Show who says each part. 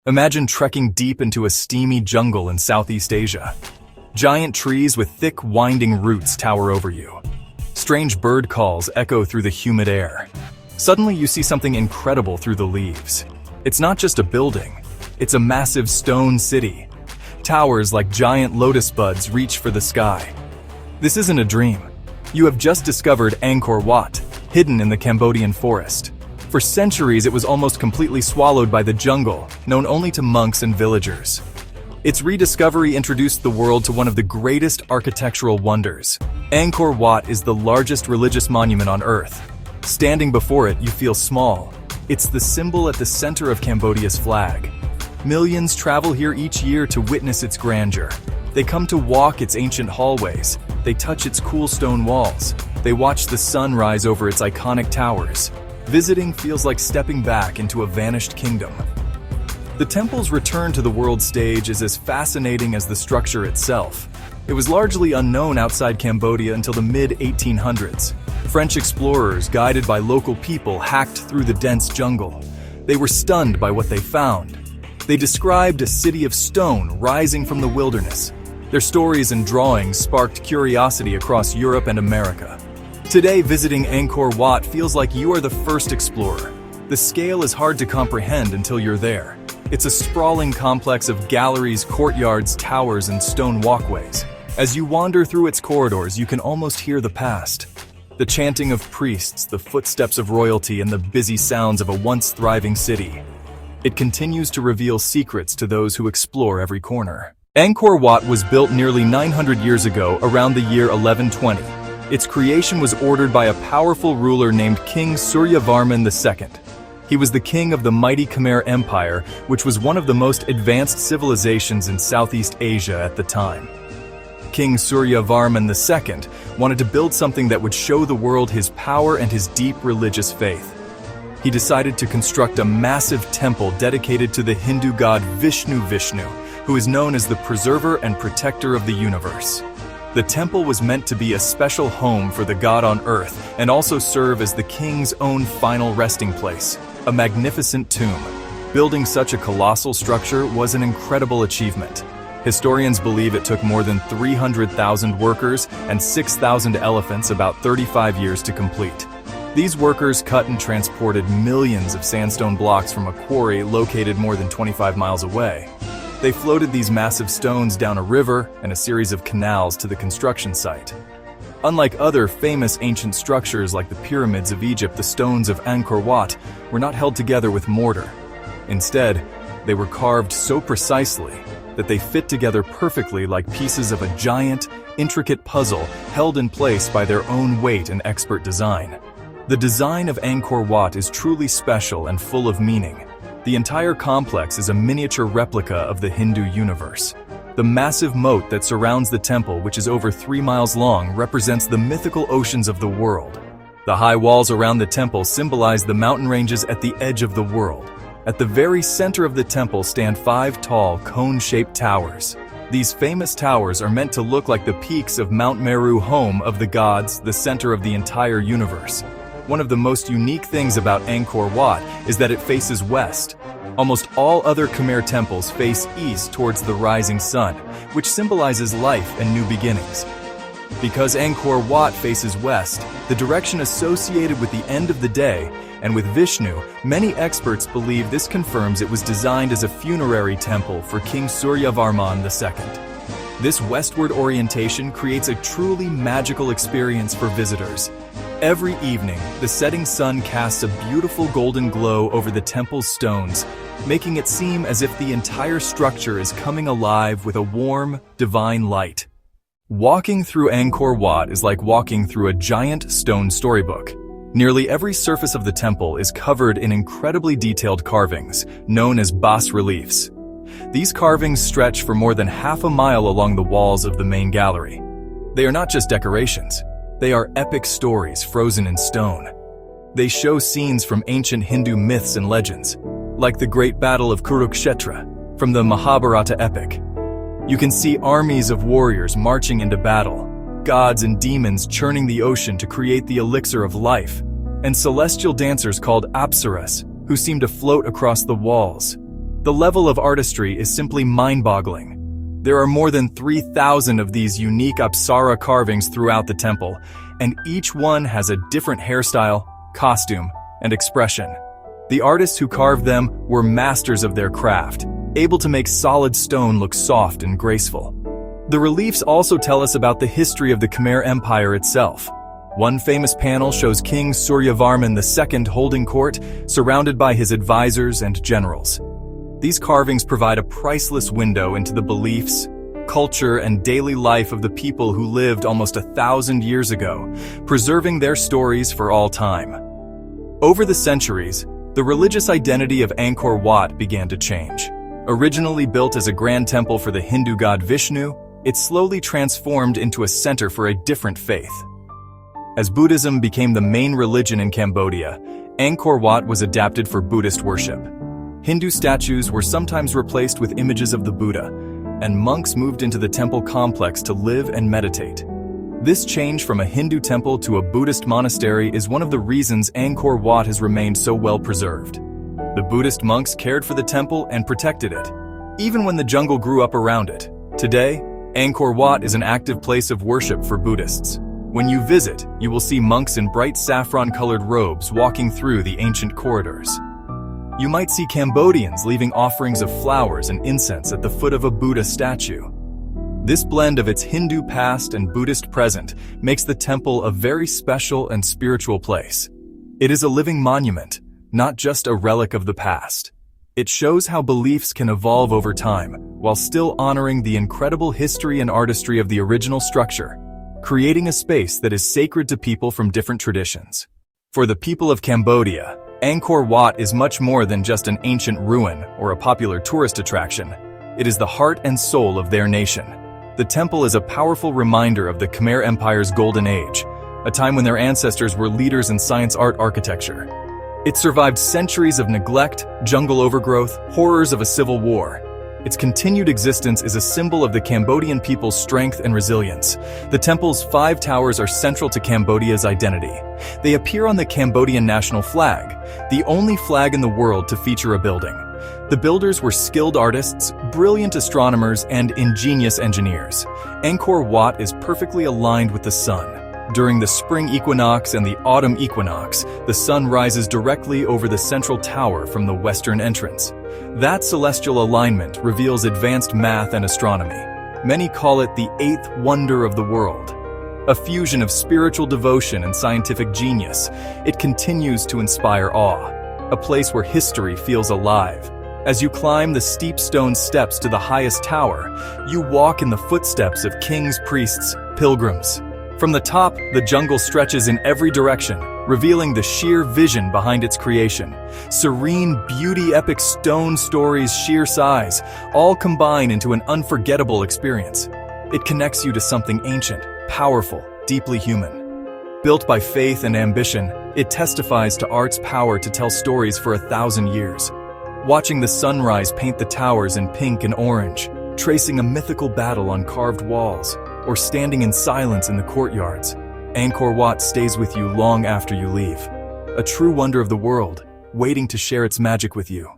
Speaker 1: Imagine trekking deep into a steamy jungle in Southeast Asia. Giant trees with thick, winding roots tower over you. Strange bird calls echo through the humid air. Suddenly you see something incredible through the leaves. It's not just a building, it's a massive stone city. Towers like giant lotus buds reach for the sky. This isn't a dream. You have just discovered Angkor Wat, hidden in the Cambodian forest. For centuries, it was almost completely swallowed by the jungle, known only to monks and villagers. Its rediscovery introduced the world to one of the greatest architectural wonders. Angkor Wat is the largest religious monument on Earth. Standing before it, you feel small. It's the symbol at the center of Cambodia's flag. Millions travel here each year to witness its grandeur. They come to walk its ancient hallways. They touch its cool stone walls. They watch the sun rise over its iconic towers. Visiting feels like stepping back into a vanished kingdom. The temple's return to the world stage is as fascinating as the structure itself. It was largely unknown outside Cambodia until the mid-1800s. French explorers, guided by local people, hacked through the dense jungle. They were stunned by what they found. They described a city of stone rising from the wilderness. Their stories and drawings sparked curiosity across Europe and America. Today, visiting Angkor Wat feels like you are the first explorer. The scale is hard to comprehend until you're there. It's a sprawling complex of galleries, courtyards, towers, and stone walkways. As you wander through its corridors, you can almost hear the past. The chanting of priests, the footsteps of royalty, and the busy sounds of a once thriving city. It continues to reveal secrets to those who explore every corner. Angkor Wat was built nearly 900 years ago, around the year 1120. Its creation was ordered by a powerful ruler named King Suryavarman II. He was the king of the mighty Khmer Empire, which was one of the most advanced civilizations in Southeast Asia at the time. King Suryavarman II wanted to build something that would show the world his power and his deep religious faith. He decided to construct a massive temple dedicated to the Hindu god Vishnu, who is known as the preserver and protector of the universe. The temple was meant to be a special home for the god on earth and also serve as the king's own final resting place, a magnificent tomb. Building such a colossal structure was an incredible achievement. Historians believe it took more than 300,000 workers and 6,000 elephants about 35 years to complete. These workers cut and transported millions of sandstone blocks from a quarry located more than 25 miles away. They floated these massive stones down a river and a series of canals to the construction site. Unlike other famous ancient structures like the pyramids of Egypt, the stones of Angkor Wat were not held together with mortar. Instead, they were carved so precisely that they fit together perfectly like pieces of a giant, intricate puzzle held in place by their own weight and expert design. The design of Angkor Wat is truly special and full of meaning. The entire complex is a miniature replica of the Hindu universe. The massive moat that surrounds the temple, which is over 3 miles long, represents the mythical oceans of the world. The high walls around the temple symbolize the mountain ranges at the edge of the world. At the very center of the temple stand 5 tall, cone-shaped towers. These famous towers are meant to look like the peaks of Mount Meru, home of the gods, the center of the entire universe. One of the most unique things about Angkor Wat is that it faces west. Almost all other Khmer temples face east towards the rising sun, which symbolizes life and new beginnings. Because Angkor Wat faces west, the direction associated with the end of the day, and with Vishnu, many experts believe this confirms it was designed as a funerary temple for King Suryavarman II. This westward orientation creates a truly magical experience for visitors. Every evening, the setting sun casts a beautiful golden glow over the temple's stones, making it seem as if the entire structure is coming alive with a warm, divine light. Walking through Angkor Wat is like walking through a giant stone storybook. Nearly every surface of the temple is covered in incredibly detailed carvings, known as bas-reliefs. These carvings stretch for more than half a mile along the walls of the main gallery. They are not just decorations. They are epic stories frozen in stone. They show scenes from ancient Hindu myths and legends, like the Great Battle of Kurukshetra from the Mahabharata epic. You can see armies of warriors marching into battle, gods and demons churning the ocean to create the elixir of life, and celestial dancers called apsaras who seem to float across the walls. The level of artistry is simply mind-boggling. There are more than 3,000 of these unique apsara carvings throughout the temple, and each one has a different hairstyle, costume, and expression. The artists who carved them were masters of their craft, able to make solid stone look soft and graceful. The reliefs also tell us about the history of the Khmer Empire itself. One famous panel shows King Suryavarman II holding court, surrounded by his advisors and generals. These carvings provide a priceless window into the beliefs, culture, and daily life of the people who lived almost 1,000 years ago, preserving their stories for all time. Over the centuries, the religious identity of Angkor Wat began to change. Originally built as a grand temple for the Hindu god Vishnu, it slowly transformed into a center for a different faith. As Buddhism became the main religion in Cambodia, Angkor Wat was adapted for Buddhist worship. Hindu statues were sometimes replaced with images of the Buddha, and monks moved into the temple complex to live and meditate. This change from a Hindu temple to a Buddhist monastery is one of the reasons Angkor Wat has remained so well preserved. The Buddhist monks cared for the temple and protected it, even when the jungle grew up around it. Today, Angkor Wat is an active place of worship for Buddhists. When you visit, you will see monks in bright saffron-colored robes walking through the ancient corridors. You might see Cambodians leaving offerings of flowers and incense at the foot of a Buddha statue. This blend of its Hindu past and Buddhist present makes the temple a very special and spiritual place. It is a living monument, not just a relic of the past. It shows how beliefs can evolve over time, while still honoring the incredible history and artistry of the original structure, creating a space that is sacred to people from different traditions. For the people of Cambodia, Angkor Wat is much more than just an ancient ruin or a popular tourist attraction. It is the heart and soul of their nation. The temple is a powerful reminder of the Khmer Empire's golden age, a time when their ancestors were leaders in science, art, architecture. It survived centuries of neglect, jungle overgrowth, horrors of a civil war. Its continued existence is a symbol of the Cambodian people's strength and resilience. The temple's 5 towers are central to Cambodia's identity. They appear on the Cambodian national flag, the only flag in the world to feature a building. The builders were skilled artists, brilliant astronomers, and ingenious engineers. Angkor Wat is perfectly aligned with the sun. During the spring equinox and the autumn equinox, the sun rises directly over the central tower from the western entrance. That celestial alignment reveals advanced math and astronomy. Many call it the 8th wonder of the world. A fusion of spiritual devotion and scientific genius, it continues to inspire awe, a place where history feels alive. As you climb the steep stone steps to the highest tower, you walk in the footsteps of kings, priests, pilgrims. From the top, the jungle stretches in every direction, revealing the sheer vision behind its creation. Serene beauty, epic stone stories, sheer size, all combine into an unforgettable experience. It connects you to something ancient, powerful, deeply human. Built by faith and ambition, it testifies to art's power to tell stories for 1,000 years. Watching the sunrise paint the towers in pink and orange, tracing a mythical battle on carved walls, or standing in silence in the courtyards, Angkor Wat stays with you long after you leave. A true wonder of the world, waiting to share its magic with you.